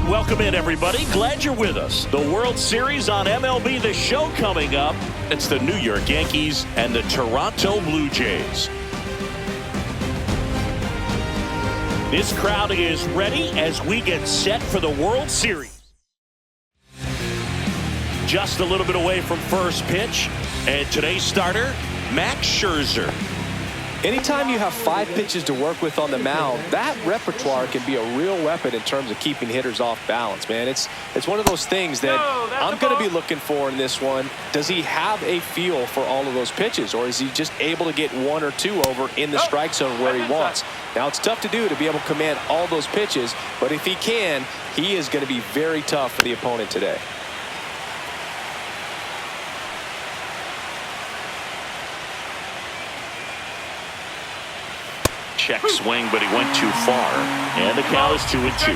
Welcome in, everybody. Glad you're with us. The World Series on MLB The Show coming up. It's the New York Yankees and the Toronto Blue Jays. This crowd is ready as we get set for the World Series. Just a little bit away from first pitch. And today's starter, Max Scherzer. Anytime you have 5 pitches to work with on the mound, that repertoire can be a real weapon in terms of keeping hitters off balance, man. It's one of those things that I'm going to be looking for in this one. Does he have a feel for all of those pitches, or is he just able to get 1 or 2 over in the strike zone where he wants? Now, it's tough to do to be able to command all those pitches, but if he can, he is going to be very tough for the opponent today. Check swing, but he went too far. And the count is 2-2.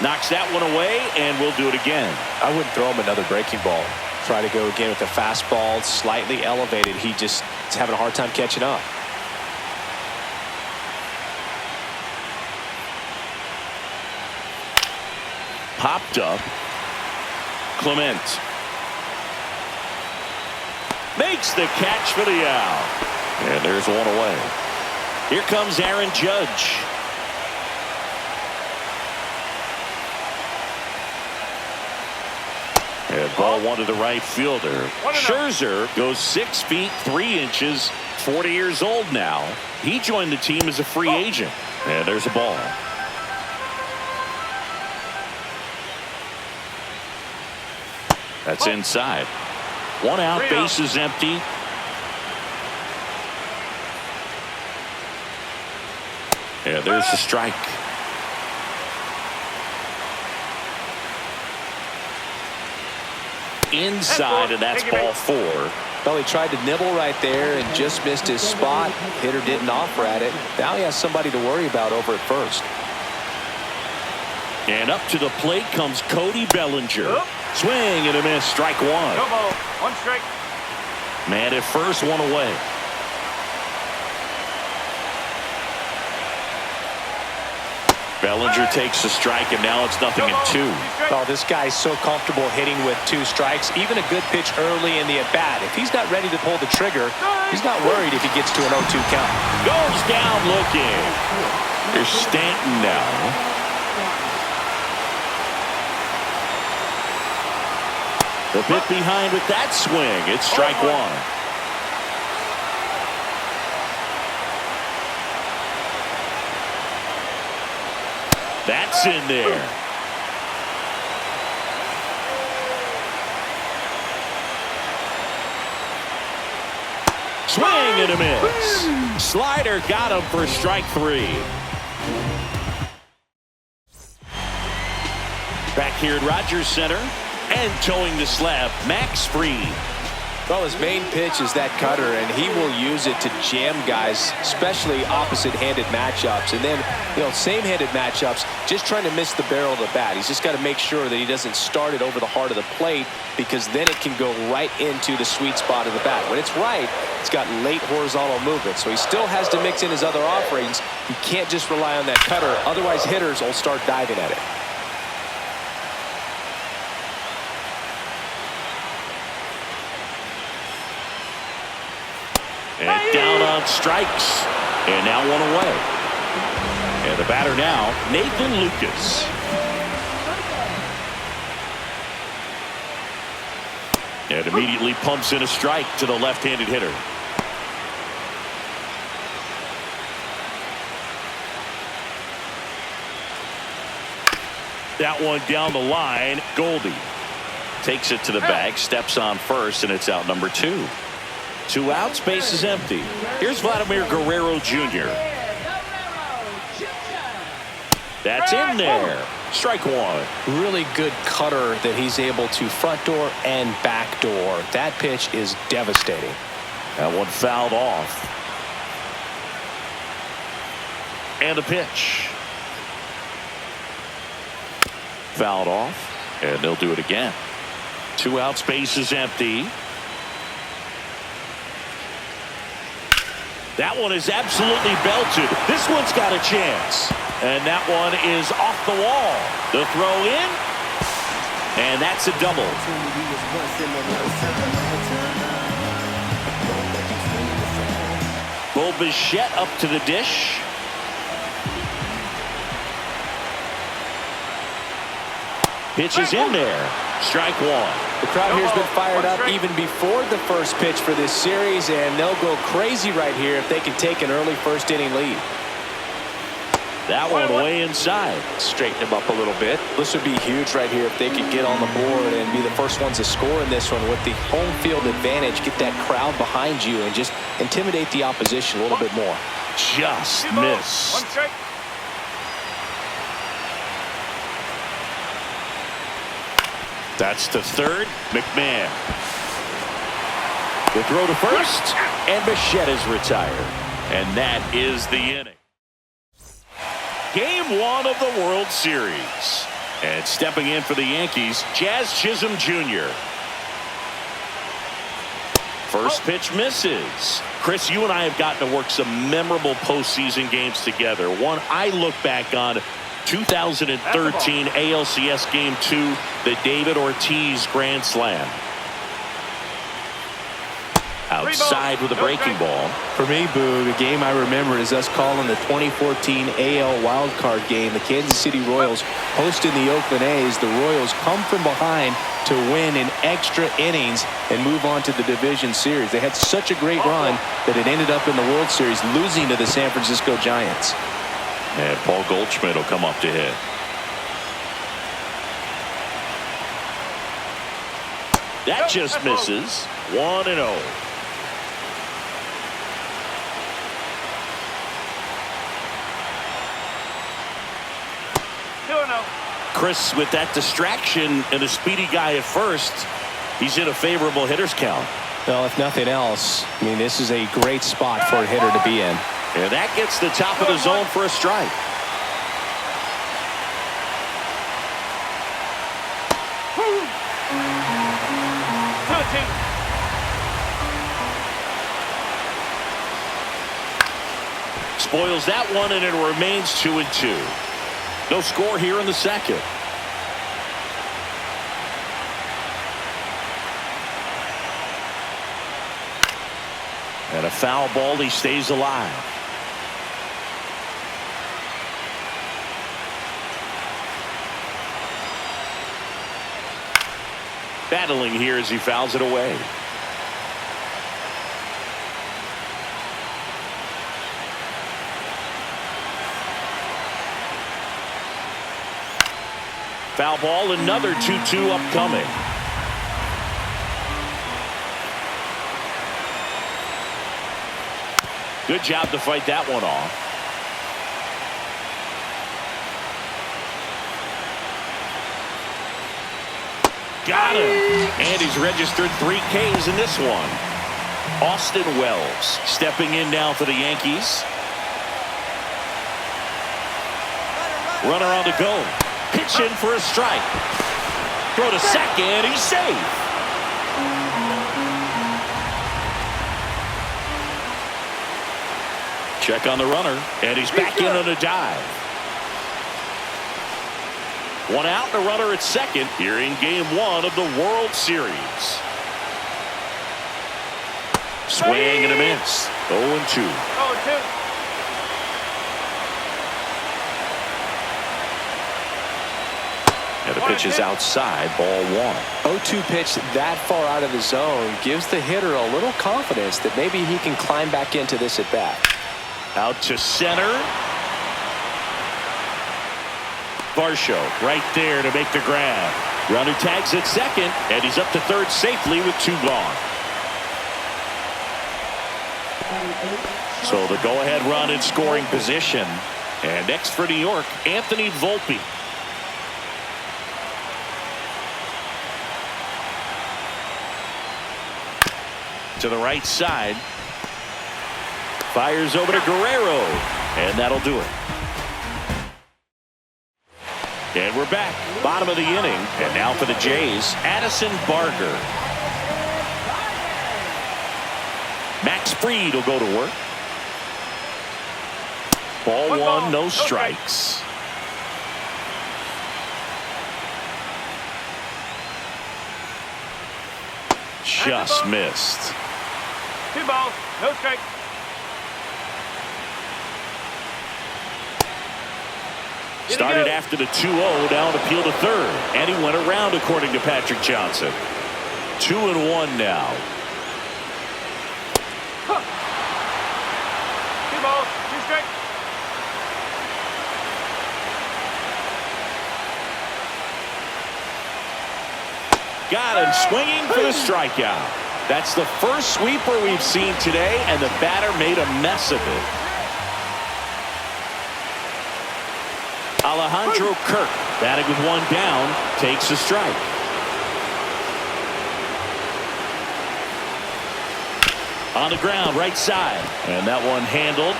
Knocks that one away, and we'll do it again. I wouldn't throw him another breaking ball. Try to go again with the fastball, slightly elevated. He just is having a hard time catching up. Popped up. Clement makes the catch for the out. And there's one away. Here comes Aaron Judge. And ball 1 to the right fielder. Scherzer goes 6 feet 3 inches, 40 years old now. He joined the team as a free agent. And there's a ball. That's inside. 1 out, base is empty. Yeah, there's the strike. Inside, and that's ball 4. Well, he tried to nibble right there and just missed his spot. Hitter didn't offer at it. Now he has somebody to worry about over at first. And up to the plate comes Cody Bellinger. Swing and a miss. Strike 1. 1 strike. Man at first, 1 away. Bellinger takes the strike, and now it's 0-2. Oh, this guy's so comfortable hitting with 2 strikes. Even a good pitch early in the at-bat. If he's not ready to pull the trigger, he's not worried if he gets to an 0-2 count. Goes down looking. Here's Stanton now. The bit behind with that swing. It's strike 1. That's in there. Swing and a miss. Slider got him for strike 3. Back here at Rogers Center. And towing the slab, Max Fried. Well, his main pitch is that cutter, and he will use it to jam guys, especially opposite-handed matchups. And then, same-handed matchups, just trying to miss the barrel of the bat. He's just got to make sure that he doesn't start it over the heart of the plate, because then it can go right into the sweet spot of the bat. When it's right, it's got late horizontal movement, so he still has to mix in his other offerings. He can't just rely on that cutter, otherwise hitters will start diving at it. And down on strikes. And now 1 away. And the batter now, Nathan Lucas. And immediately pumps in a strike to the left-handed hitter. That one down the line. Goldie takes it to the bag, steps on first, and it's out number 2. 2 outs, base is empty. Here's Vladimir Guerrero Jr. That's in there. Strike 1. Really good cutter that he's able to front door and back door. That pitch is devastating. That one fouled off. And a pitch. Fouled off. And they'll do it again. 2 outs, base is empty. That one is absolutely belted. This one's got a chance. And that one is off the wall. The throw in. And that's a double. Bo Bichette up to the dish. Pitch is in there. Strike one. The crowd here has been fired up even before the first pitch for this series, and they'll go crazy right here if they can take an early first inning lead. That one way inside. Straighten him up a little bit. This would be huge right here if they could get on the board and be the first ones to score in this one with the home field advantage. Get that crowd behind you and just intimidate the opposition a little bit more. Just missed. That's to third. McMahon. The throw to first. And Bichette is retired. And that is the inning. Game one of the World Series. And stepping in for the Yankees, Jazz Chisholm Jr. First pitch misses. Chris, you and I have gotten to work some memorable postseason games together. One I look back on, 2013 ALCS Game 2, the David Ortiz Grand Slam. Outside with a breaking ball. For me, Boo, the game I remember is us calling the 2014 AL wildcard game. The Kansas City Royals hosting the Oakland A's. The Royals come from behind to win in extra innings and move on to the division series. They had such a great run that it ended up in the World Series losing to the San Francisco Giants. And Paul Goldschmidt will come up to hit. That just misses. 1-0. Chris, with that distraction and a speedy guy at first, he's in a favorable hitter's count. Well, if nothing else, I mean, this is a great spot for a hitter to be in. And that gets the top of the zone for a strike. Spoils that one, and it remains 2-2. No score here in the second. And a foul ball. He stays alive. Battling here as he fouls it away. Foul ball, another 2-2 upcoming. Good job to fight that one off. Got him. And he's registered 3 Ks in this one. Austin Wells stepping in now for the Yankees. Runner on the go. Pitch in for a strike. Throw to second. He's safe. Check on the runner. And he's back in on a dive. 1 out and a runner at second here in game 1 of the World Series. Swing and a miss. 0-2. 0-2. And the pitch is outside, ball 1. 0-2 pitch that far out of the zone gives the hitter a little confidence that maybe he can climb back into this at bat. Out to center. Varsho right there to make the grab. Runner tags at second, and he's up to third safely with 2 gone. So the go-ahead run in scoring position. And next for New York, Anthony Volpe. To the right side. Fires over to Guerrero. And that'll do it. And we're back. Bottom of the inning. And now for the Jays, Addison Barger. Max Fried will go to work. Ball one, no strikes. Just missed. 2 balls, no strikes. Started after the 2-0, now an appeal to third. And he went around, according to Patrick Johnson. 2-1 now. 2 balls, 2 strikes. Got him swinging for the strikeout. That's the first sweeper we've seen today, and the batter made a mess of it. Alejandro Kirk, batting with one down, takes a strike. On the ground, right side. And that one handled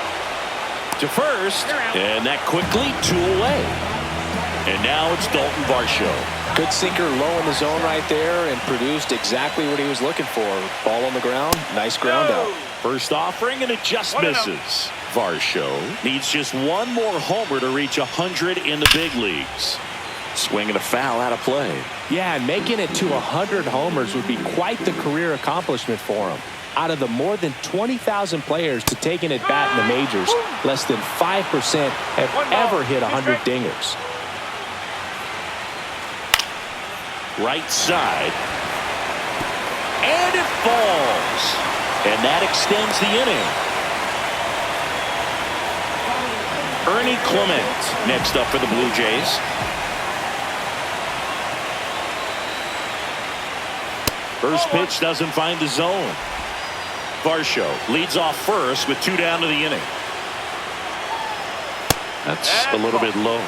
to first. And that quickly 2 away. And now it's Dalton Varsho. Good sinker low in the zone right there and produced exactly what he was looking for. Ball on the ground, nice ground out. First offering, and it just misses. Varsho needs just one more homer to reach 100 in the big leagues. Swinging a foul out of play. Yeah, and making it to 100 homers would be quite the career accomplishment for him. Out of the more than 20,000 players to take an at-bat in the majors, less than 5% have ever hit 100 dingers. Right side. And it falls. And that extends the inning. Ernie Clement next up for the Blue Jays. First pitch doesn't find the zone. Varsho leads off first with 2 down to the inning. That's a little bit low.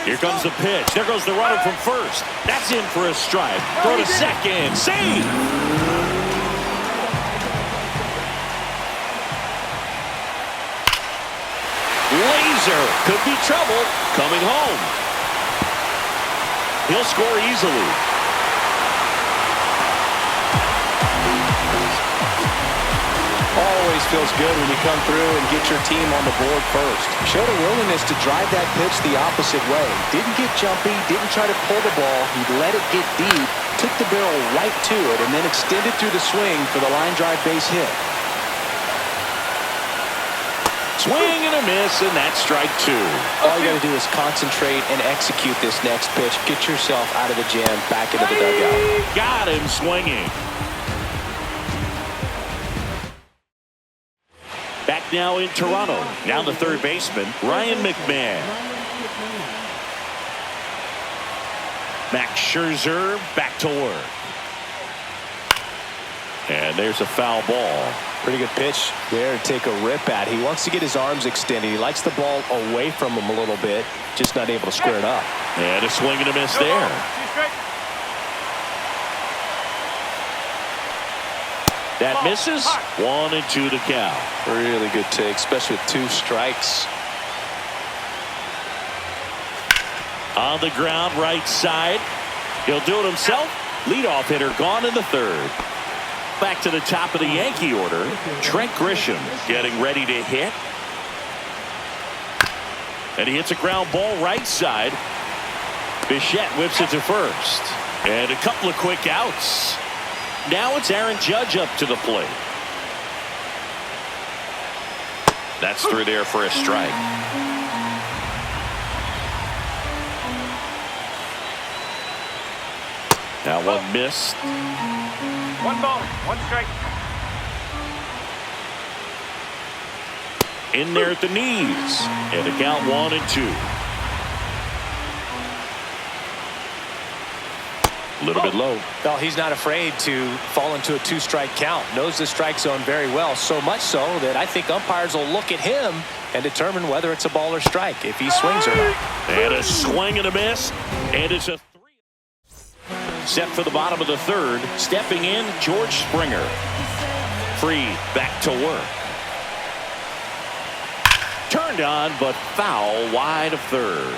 Here comes the pitch. There goes the runner from first. That's in for a strike. Throw to second. Save! Laser could be trouble coming home. He'll score easily. Always feels good when you come through and get your team on the board first. Showed a willingness to drive that pitch the opposite way. Didn't get jumpy, didn't try to pull the ball. He let it get deep, took the barrel right to it, and then extended through the swing for the line drive base hit. Swing and a miss, and that's strike 2. All you got to do is concentrate and execute this next pitch. Get yourself out of the jam, back into the dugout. Got him swinging. Back now in Toronto. Now the third baseman, Ryan McMahon. Max Scherzer back to work. And there's a foul ball. Pretty good pitch there to take a rip at. He wants to get his arms extended. He likes the ball away from him a little bit, just not able to square it up. And a swing and a miss there. That misses. 1 and 2 to count. Really good take, especially with 2 strikes. On the ground, right side. He'll do it himself. Leadoff hitter gone in the third. Back to the top of the Yankee order. Trent Grisham getting ready to hit. And he hits a ground ball right side. Bichette whips it to first. And a couple of quick outs. Now it's Aaron Judge up to the plate. That's through there for a strike. Now one missed. 1 ball, 1 strike. In there at the knees. And the count 1 and 2. A little bit low. Well, he's not afraid to fall into a 2-strike count. Knows the strike zone very well. So much so that I think umpires will look at him and determine whether it's a ball or strike, if he swings or not. And a swing and a miss. And it's a 3. Set for the bottom of the third. Stepping in, George Springer. Free, back to work. Turned on, but foul wide of third.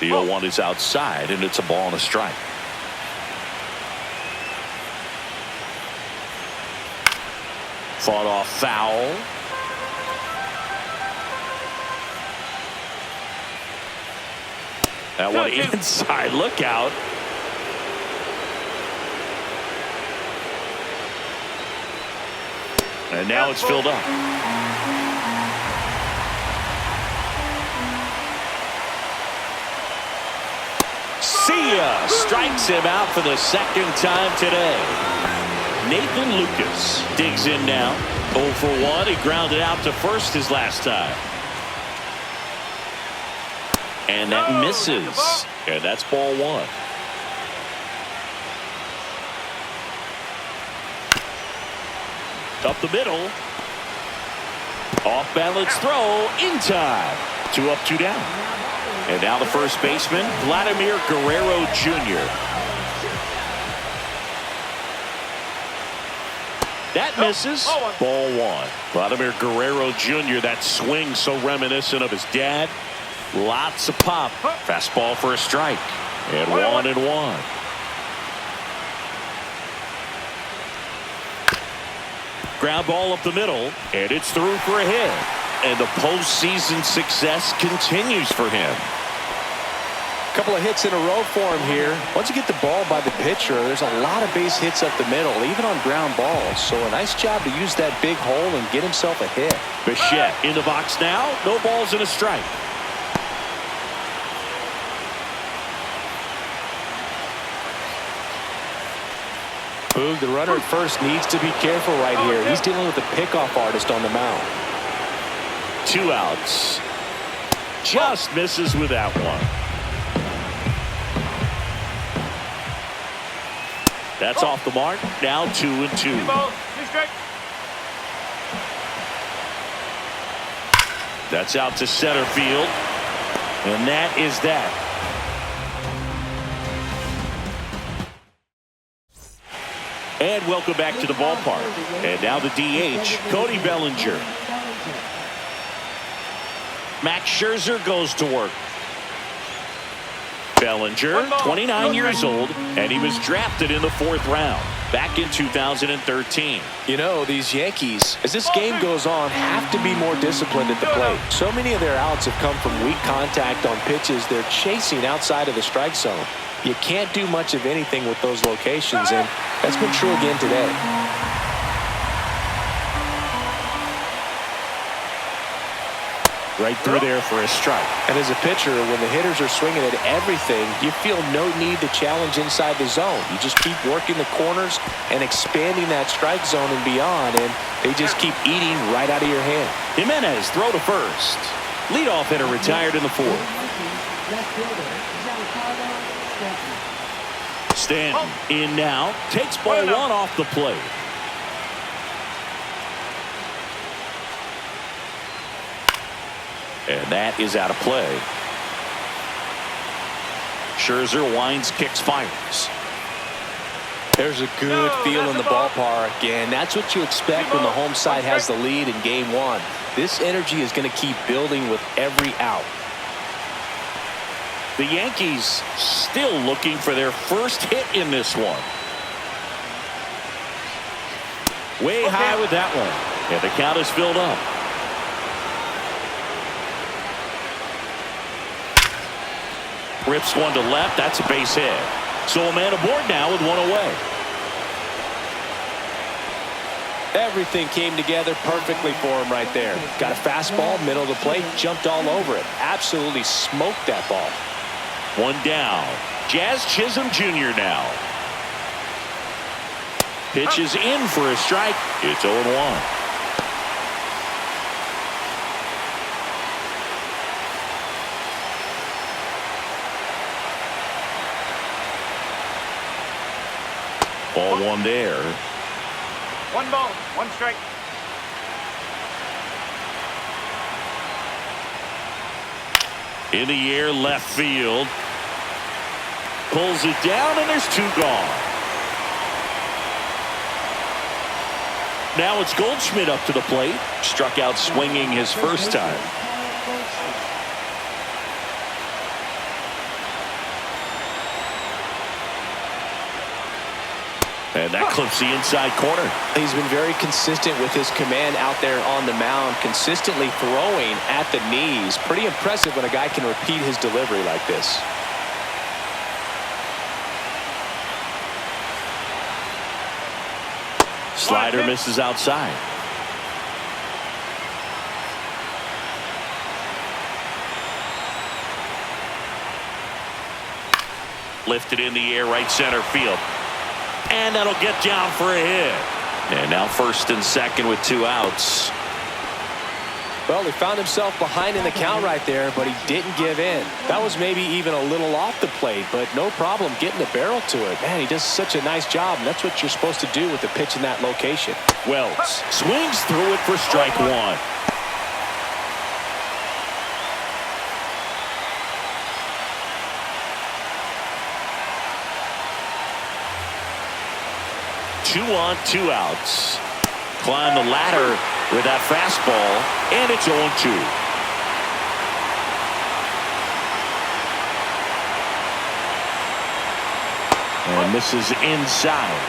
The 0-1 is outside, and it's a ball and a strike. Fought off foul. That one inside. Look out. And now it's filled up. See ya. Strikes him out for the second time today. Nathan Lucas digs in now. 0 for 1. He grounded out to first his last time. And that misses. And that's ball 1. Up the middle. Off balance throw in time. 2 up, 2 down. And now the first baseman, Vladimir Guerrero Jr. That misses. Ball 1. Vladimir Guerrero Jr. That swing so reminiscent of his dad. Lots of pop. Fastball for a strike. And 1-1. Ground ball up the middle, and it's through for a hit. And the postseason success continues for him. A couple of hits in a row for him here. Once you get the ball by the pitcher, there's a lot of base hits up the middle, even on ground balls. So a nice job to use that big hole and get himself a hit. Bichette in the box now. No balls and a strike. Boog, the runner at first needs to be careful right here. He's dealing with a pickoff artist on the mound. 2 outs. Just misses with that one. That's off the mark. Now 2-2. 2 balls, 2 strikes. That's out to center field. And that is that. And welcome back to the ballpark. And now the DH, Cody Bellinger. Max Scherzer goes to work. Bellinger, 29 years old, and he was drafted in the 4th round back in 2013. You know, these Yankees, as this game goes on, have to be more disciplined at the plate. So many of their outs have come from weak contact on pitches they're chasing outside of the strike zone. You can't do much of anything with those locations, and that's been true again today. Right through there for a strike. And as a pitcher, when the hitters are swinging at everything, you feel no need to challenge inside the zone. You just keep working the corners and expanding that strike zone and beyond, and they just keep eating right out of your hand. Jimenez, throw to first. Leadoff hitter retired in the 4th. Stanton in now. Takes ball 1 off the plate. And that is out of play. Scherzer winds, kicks, fires. There's a good feel in the ballpark, and that's what you expect when the home side has the lead in game 1. This energy is going to keep building with every out. The Yankees still looking for their first hit in this one. Way high with that one. And the count is filled up. Rips one to left. That's a base hit. So a man aboard now with 1 away. Everything came together perfectly for him right there. Got a fastball, middle of the plate, jumped all over it. Absolutely smoked that ball. 1 down. Jazz Chisholm Jr. now. Pitch is in for a strike. It's 0-1. Ball 1 there. 1 ball, 1 strike. In the air, left field. Pulls it down, and there's 2 gone. Now it's Goldschmidt up to the plate. Struck out swinging his first time. And that clips the inside corner. He's been very consistent with his command out there on the mound, consistently throwing at the knees. Pretty impressive when a guy can repeat his delivery like this. Slider misses outside. Lifted in the air, right center field. And that'll get down for a hit. And now first and second with 2 outs. Well, he found himself behind in the count right there, but he didn't give in. That was maybe even a little off the plate, but no problem getting the barrel to it. Man, he does such a nice job, and that's what you're supposed to do with the pitch in that location. Wells swings through it for strike 1. Two on, 2 outs. Climb the ladder with that fastball, and it's 0-2. And misses inside.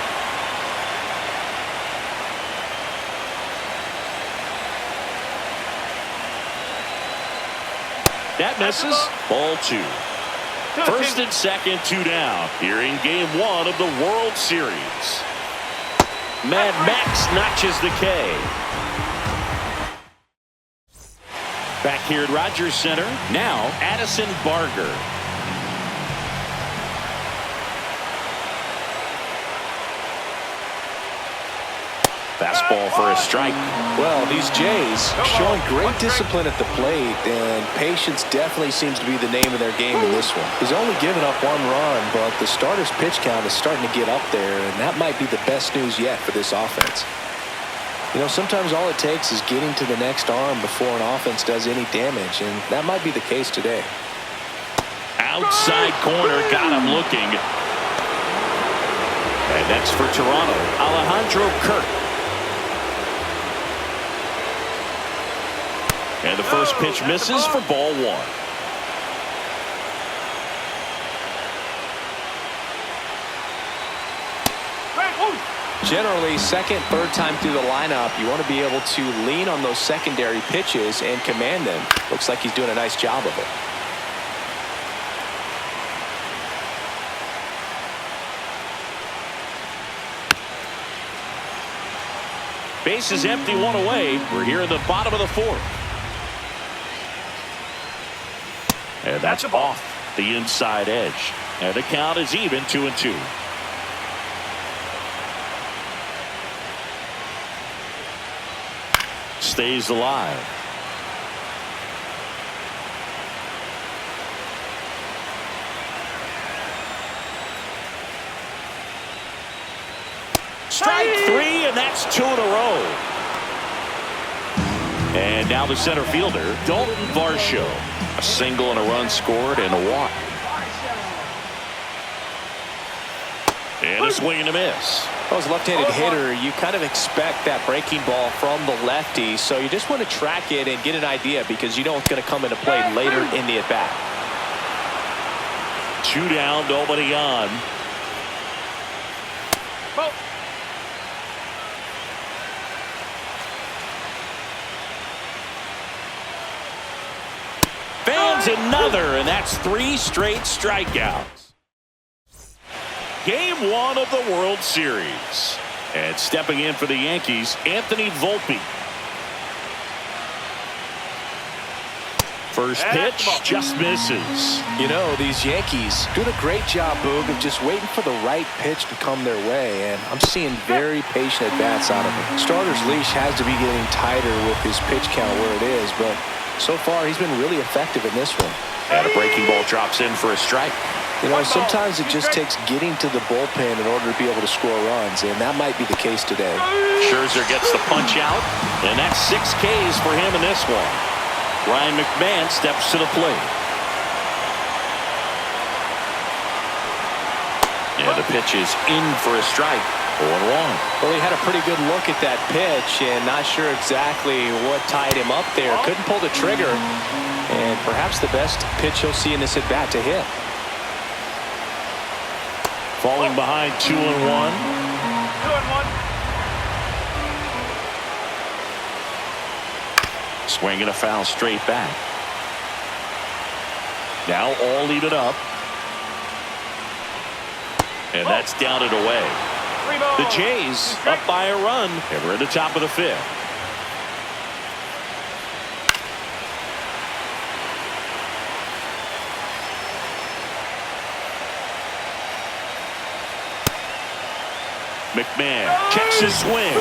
That misses. Ball 2. First and second, 2 down. Here in game 1 of the World Series. Mad Max notches the K. Back here at Rogers Center, now Addison Barger. Fastball for a strike. Well, these Jays showing great discipline at the plate, and patience definitely seems to be the name of their game in this one. He's only given up 1 run, but the starter's pitch count is starting to get up there, and that might be the best news yet for this offense. You know, sometimes all it takes is getting to the next arm before an offense does any damage, and that might be the case today. Outside corner, got him looking. And next for Toronto, Alejandro Kirk. And the first pitch misses for ball 1. Generally, second, third time through the lineup, you want to be able to lean on those secondary pitches and command them. Looks like he's doing a nice job of it. Base is empty, 1 away. We're here in the bottom of the 4th. And that's off the inside edge. And the count is even, 2-2. Stays alive. Strike 3, and that's 2 in a row. And now the center fielder, Dalton Varsho. A single and a run scored and a walk. And a swing and a miss. Well, as a left-handed hitter, you kind of expect that breaking ball from the lefty, so you just want to track it and get an idea because you know it's going to come into play later in the at-bat. 2 down, nobody on. Fans another, and that's 3 straight strikeouts. Game 1 of the World Series. And stepping in for the Yankees, Anthony Volpe. First pitch just misses. You know, these Yankees doing a great job, Boog, of just waiting for the right pitch to come their way, and I'm seeing very patient at-bats out of him. Starter's leash has to be getting tighter with his pitch count where it is, but so far he's been really effective in this one. And a breaking ball drops in for a strike. You know, sometimes it just takes getting to the bullpen in order to be able to score runs, and that might be the case today. Scherzer gets the punch out, and that's 6 Ks for him in this one. Ryan McMahon steps to the plate. And the pitch is in for a strike. 0-1. Well, he had a pretty good look at that pitch, and not sure exactly what tied him up there. Couldn't pull the trigger, and perhaps the best pitch he'll see in this at-bat to hit. Falling behind 2-1. 2-1. Swing and a foul straight back. Now all even up. And that's down and away. 3 balls. The Jays up by a run. And we're at the top of the 5th. McMahon checks his swing.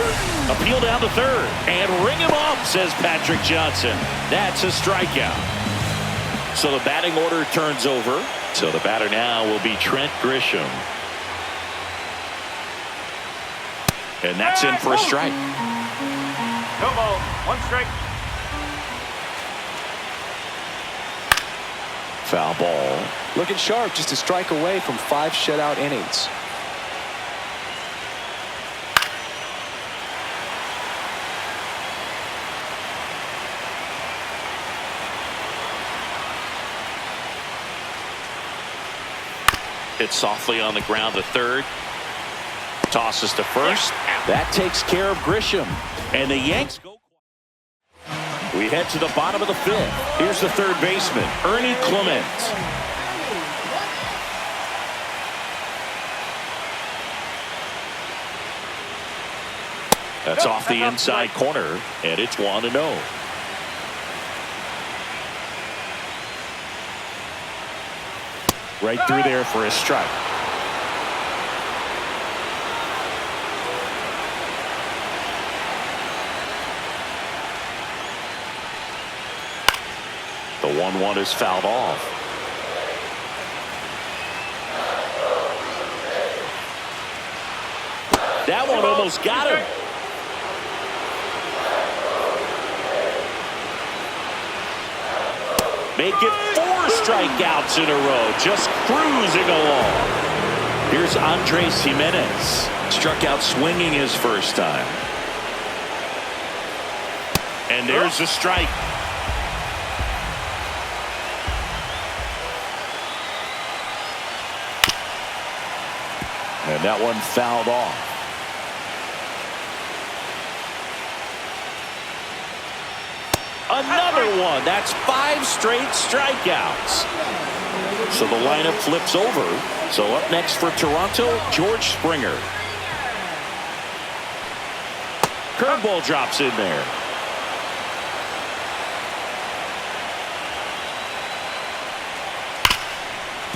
Appeal down to 3rd. And ring him up, says Patrick Johnson. That's a strikeout. So the batting order turns over. So the batter now will be Trent Grisham. And that's in for a strike. 2 balls, 1 strike. Foul ball. Looking sharp, just a strike away from 5 shutout innings. Hit softly on the ground to 3rd. Tosses to 1st. That takes care of Grisham. And the Yanks go. We head to the bottom of the 5th. Here's the 3rd baseman, Ernie Clement. That's off the inside corner, and it's 1-0. Right through there for a strike. The 1-1 is fouled off. That one almost got him. Make it 4 strikeouts in a row, just cruising along. Here's Andres Jimenez. Struck out swinging his first time. And there's a strike. And that one fouled off. Another one. That's 5 straight strikeouts. So the lineup flips over. So up next for Toronto, George Springer. Curveball drops in there.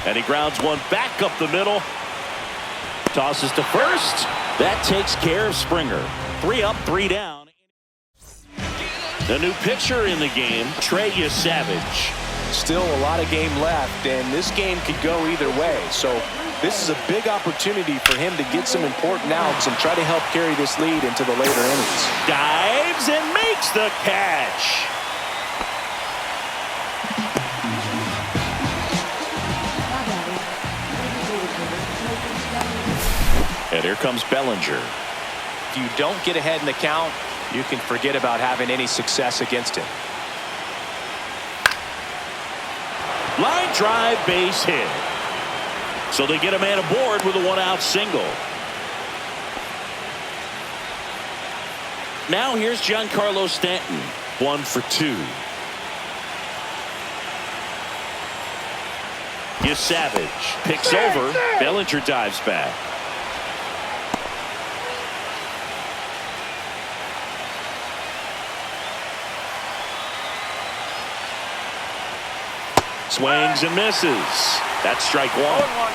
And he grounds one back up the middle. Tosses to 1st. That takes care of Springer. 3 up, 3 down. The new pitcher in the game, Trey Savage. Still a lot of game left, and this game could go either way. So this is a big opportunity for him to get some important outs and try to help carry this lead into the later innings. Dives and makes the catch. And here comes Bellinger. If you don't get ahead in the count, you can forget about having any success against him. Line drive, base hit. So they get a man aboard with a 1-out single. Now here's Giancarlo Stanton. 1 for 2. Savage picks over. Bellinger dives back. Swings and misses. That's strike 1. 1-1.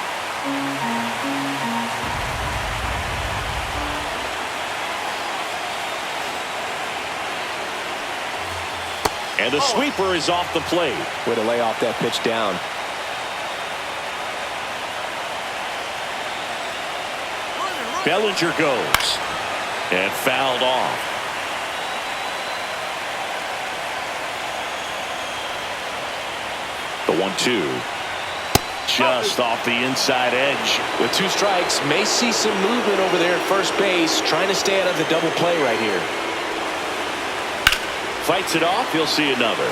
And the sweeper is off the plate. Way to lay off that pitch down. Bellinger goes. And fouled off. The 1-2. Just off the inside edge. With 2 strikes, may see some movement over there at first base, trying to stay out of the double play right here. Fights it off. He'll see another.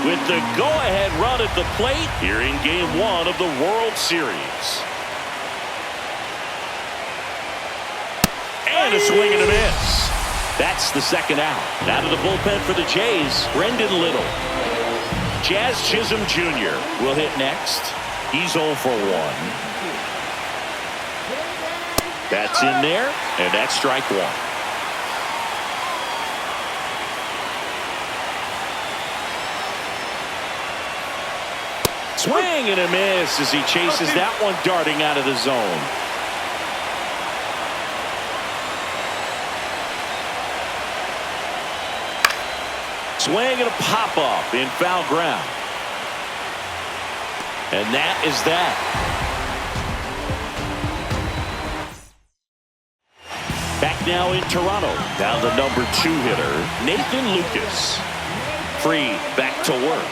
With the go-ahead run at the plate here in Game 1 of the World Series. And a swing and a miss. That's the second out. Out of the bullpen for the Jays, Brendan Little. Jazz Chisholm Jr. will hit next. He's 0 for 1. That's in there, and that's strike 1. Swing and a miss as he chases that one darting out of the zone. Swing and a pop-up in foul ground. And that is that. Back now in Toronto. Now the number 2 hitter, Nathan Lucas. Free, back to work.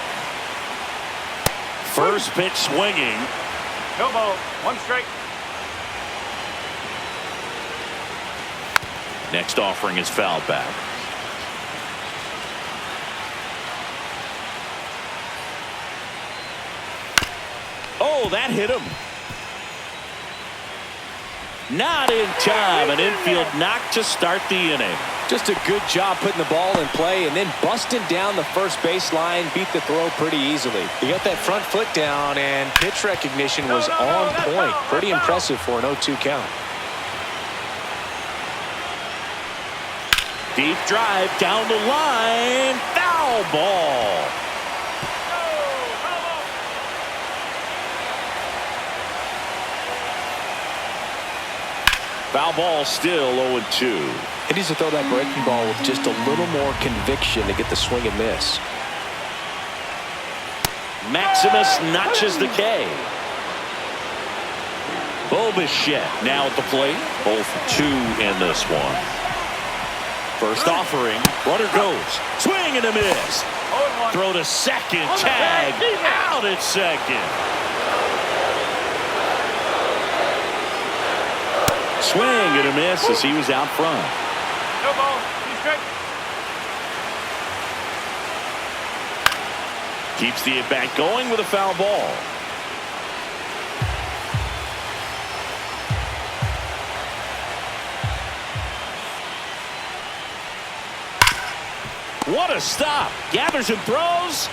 First pitch swinging. No ball. 1 strike. Next offering is fouled back. Oh, that hit him. Not in time. An infield knock to start the inning. Just a good job putting the ball in play and then busting down the first baseline. Beat the throw pretty easily. He got that front foot down, and pitch recognition was on point. Pretty impressive for an 0-2 count. Deep drive down the line. Foul ball. Foul ball, still 0-2. He needs to throw that breaking ball with just a little more conviction to get the swing and miss. Maximus notches the K. Bobichette now at the plate. Both 2 in this one. First offering. Runner goes. Swing and a miss. Throw to second. Tag. Out at second. Swing and a miss as he was out front. No ball. 2 strike. Keeps the at-bat going with a foul ball. What a stop. Gathers and throws.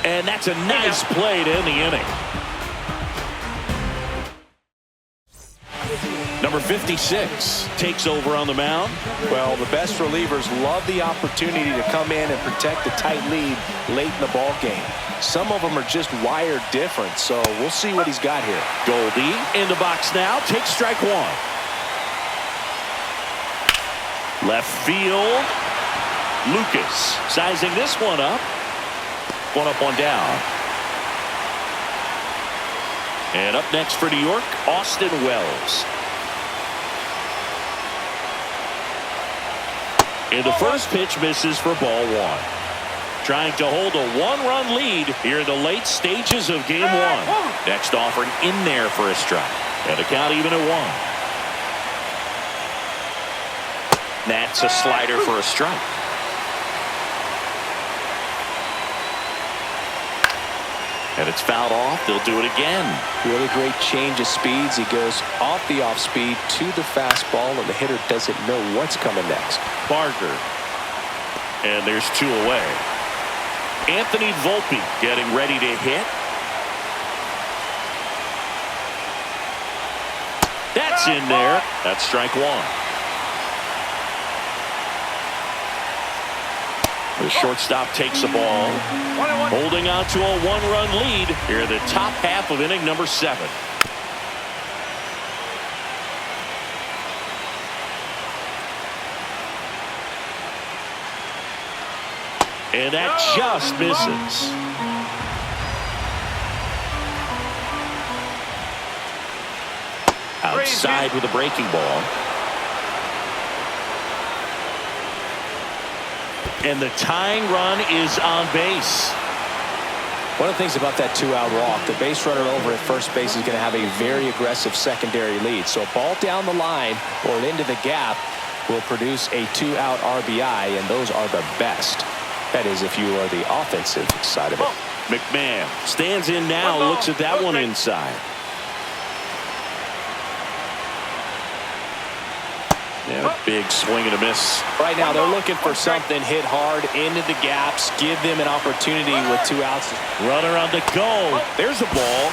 And that's a nice play to end the inning. Number 56 takes over on the mound. Well, the best relievers love the opportunity to come in and protect the tight lead late in the ball game. Some of them are just wired different, so we'll see what he's got here. Goldie in the box now. Takes strike 1. Left field. Lucas sizing this one up. 1 up, 1 down. And up next for New York, Austin Wells. And the first pitch misses for ball 1. Trying to hold a 1-run lead here in the late stages of game 1. Next offering in there for a strike. And a count even at 1. That's a slider for a strike. And it's fouled off. They'll do it again. Really great change of speeds. He goes off the off speed to the fastball, and the hitter doesn't know what's coming next. Barker. And there's 2 away. Anthony Volpe getting ready to hit. That's in there. That's strike 1. The shortstop takes the ball. Holding on to a 1-run lead here in the top half of inning number 7. And that just misses. Outside with a breaking ball. And the tying run is on base. One of the things about that 2-out walk, the base runner over at first base is going to have a very aggressive secondary lead. So a ball down the line or into the gap will produce a 2-out RBI, and those are the best. That is, if you are the offensive side of it. McMahon stands in now, looks at that one inside. And a big swing and a miss. Right now, they're looking for something hit hard into the gaps, give them an opportunity with 2 outs. Runner on the go. There's a ball.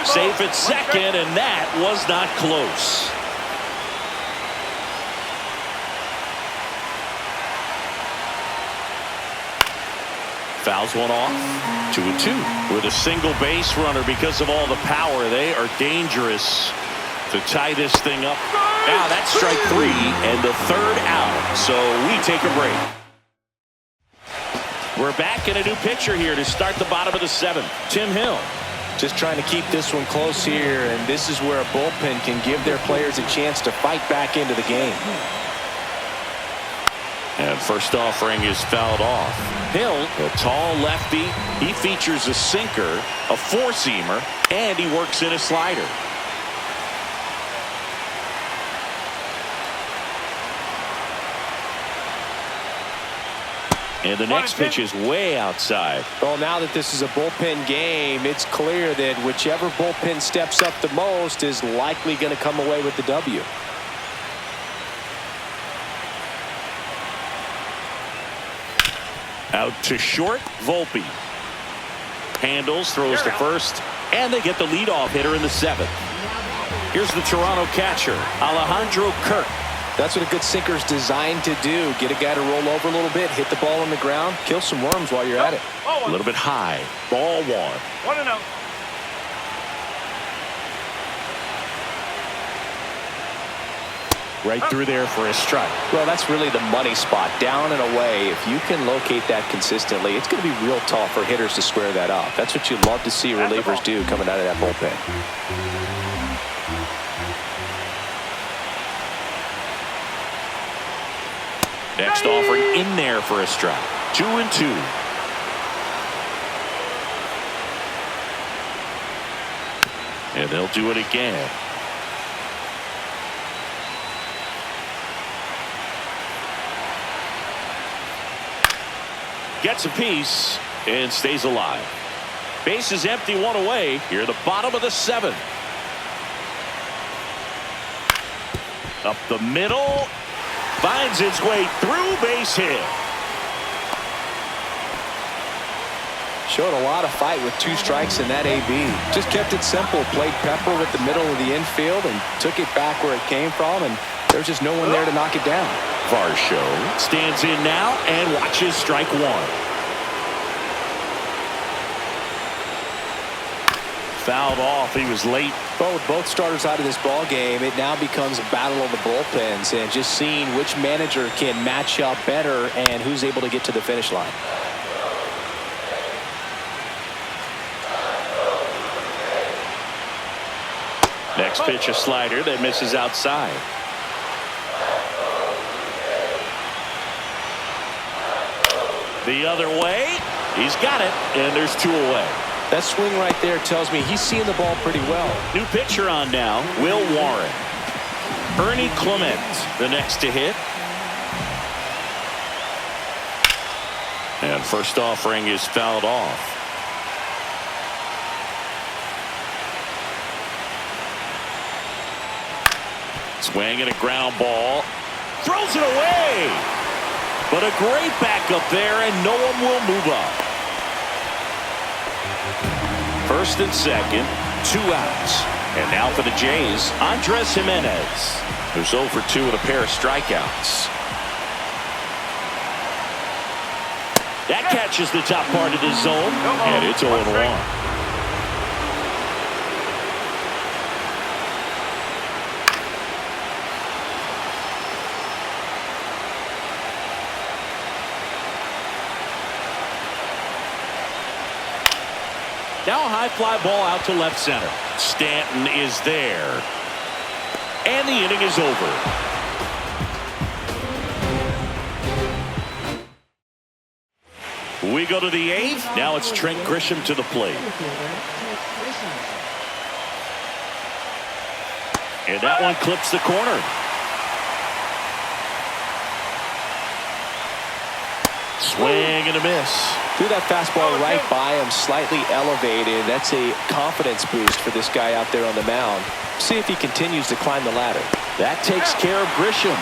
Safe at second, and that was not close. Fouls one off. 2-2 with a single base runner. Because of all the power, they are dangerous to tie this thing up. Now that's strike 3 and the 3rd out. So we take a break. We're back in a new pitcher here to start the bottom of the 7th. Tim Hill. Just trying to keep this one close here, and this is where a bullpen can give their players a chance to fight back into the game. And first offering is fouled off. Hill, a tall lefty. He features a sinker, a four-seamer, and he works in a slider. And the next pitch is way outside. Well, now that this is a bullpen game, it's clear that whichever bullpen steps up the most is likely going to come away with the W. Out to short, Volpe. Handles, throws to first, and they get the leadoff hitter in the 7th. Here's the Toronto catcher, Alejandro Kirk. That's what a good sinker is designed to do. Get a guy to roll over a little bit, hit the ball on the ground, kill some worms while you're at it. A little bit high. Ball 1. 1-0. Right through there for a strike. Well, that's really the money spot, down and away. If you can locate that consistently, it's going to be real tough for hitters to square that up. That's what you'd love to see relievers do coming out of that bullpen. Next offering in there for a strike. 2-2. And they'll do it again. Gets a piece and stays alive. Base is empty, 1 away. Here, the bottom of the 7th. Up the middle. Finds its way through, base hit. Showed a lot of fight with 2 strikes in that AB. Just kept it simple. Played pepper with the middle of the infield and took it back where it came from, and there's just no one there to knock it down. Varsho stands in now and watches strike 1. Fouled off. He was late. Well, with both starters out of this ball game, it now becomes a battle of the bullpens and just seeing which manager can match up better and who's able to get to the finish line. Next pitch, a slider that misses outside. The other way. He's got it, and there's 2 away. That swing right there tells me he's seeing the ball pretty well. New pitcher on now, Will Warren. Ernie Clement, the next to hit. And first offering is fouled off. Swing and a ground ball. Throws it away. But a great backup there, and no one will move up. First and second, 2 outs. And now for the Jays, Andres Jimenez, who's 0 for 2 with a pair of strikeouts. That catches the top part of the zone, and it's 0-1. Now a high fly ball out to left center. Stanton is there. And the inning is over. We go to the 8th. Now it's Trent Grisham to the plate. And that one clips the corner. Swing and a miss. Threw that fastball right by him, slightly elevated. That's a confidence boost for this guy out there on the mound. See if he continues to climb the ladder. That takes care of Grisham.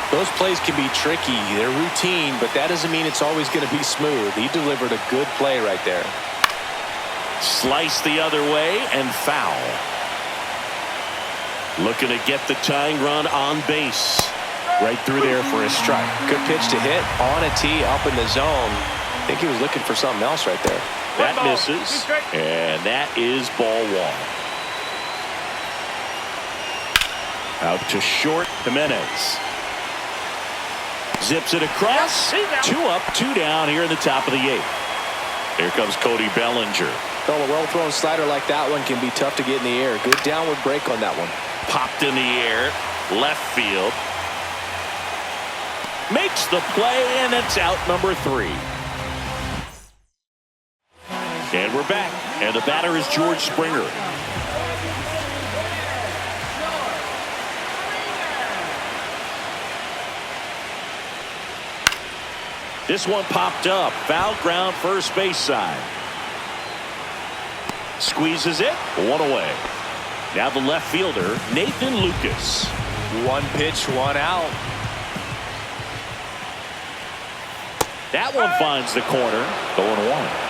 Those plays can be tricky. They're routine, but that doesn't mean it's always going to be smooth. He delivered a good play right there. Slice the other way and foul. Looking to get the tying run on base. Right through there for a strike. Good pitch to hit on a tee up in the zone. I think he was looking for something else right there. That misses, and that is ball one. Out to short, Jimenez. Zips it across. 2 up, 2 down here in the top of the 8th. Here comes Cody Bellinger. Well, a well-thrown slider like that one can be tough to get in the air. Good downward break on that one. Popped in the air, left field. Makes the play, and it's out number 3. And we're back, and the batter is George Springer. This one popped up, foul ground first base side. Squeezes it, 1 away. Now the left fielder, Nathan Lucas. 1 pitch, 1 out. That one finds the corner, 0-1.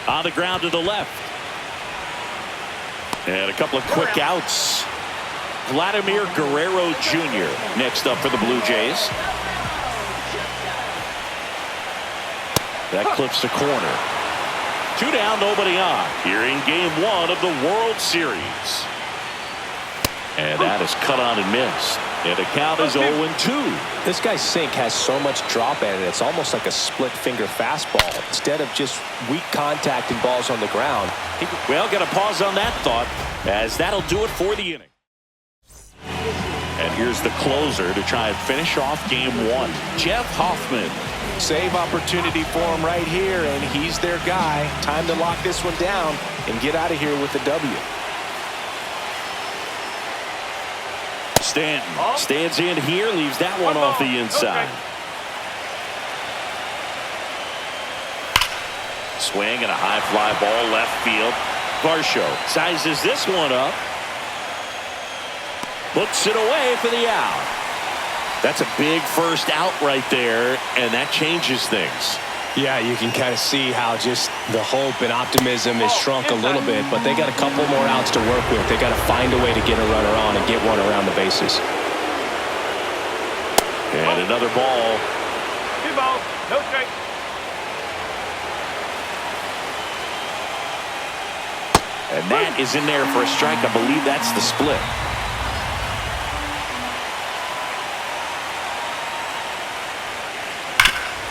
On the ground to the left. And a couple of quick outs. Vladimir Guerrero Jr. next up for the Blue Jays. That clips the corner. 2 down, nobody on. Here in game 1 of the World Series. And that is cut on and missed. And the count is 0-2. This guy's sink has so much drop in it. It's almost like a split finger fastball. Instead of just weak contact and balls on the ground. Well, got to pause on that thought, as that'll do it for the inning. And here's the closer to try and finish off game 1. Jeff Hoffman. Save opportunity for him right here, and he's their guy. Time to lock this one down and get out of here with the W. Stanton stands in here, leaves that one off the inside. Swing and a high fly ball left field. Varsho sizes this one up. Looks it away for the out. That's a big first out right there, and that changes things. Yeah, you can kind of see how just the hope and optimism is shrunk a little bit, but they got a couple more outs to work with. They got to find a way to get a runner on and get one around the bases. And another ball. 2 balls, no strike. And that is in there for a strike. I believe that's the split.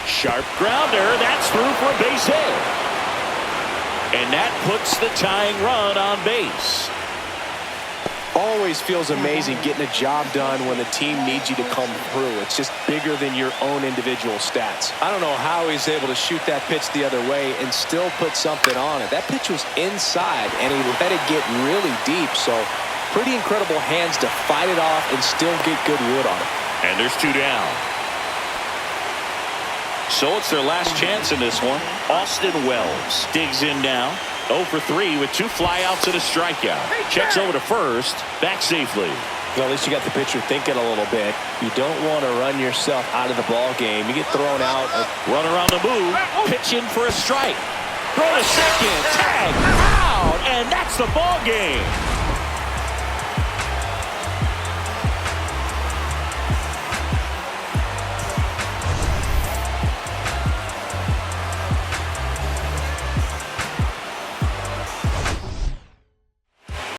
Sharp grounder. That's through for a base hit. And that puts the tying run on base. Always feels amazing getting a job done when the team needs you to come through. It's just bigger than your own individual stats. I don't know how he's able to shoot that pitch the other way and still put something on it. That pitch was inside, and he let it get really deep. So pretty incredible hands to fight it off and still get good wood on it. And there's 2 down. So it's their last chance in this one. Austin Wells digs in now. 0 for 3 with 2 flyouts and a strikeout. Checks over to first. Back safely. Well, at least you got the pitcher thinking a little bit. You don't want to run yourself out of the ball game. You get thrown out. Runner on the move. Pitch in for a strike. Throw to second. Tag. Out. And that's the ball game.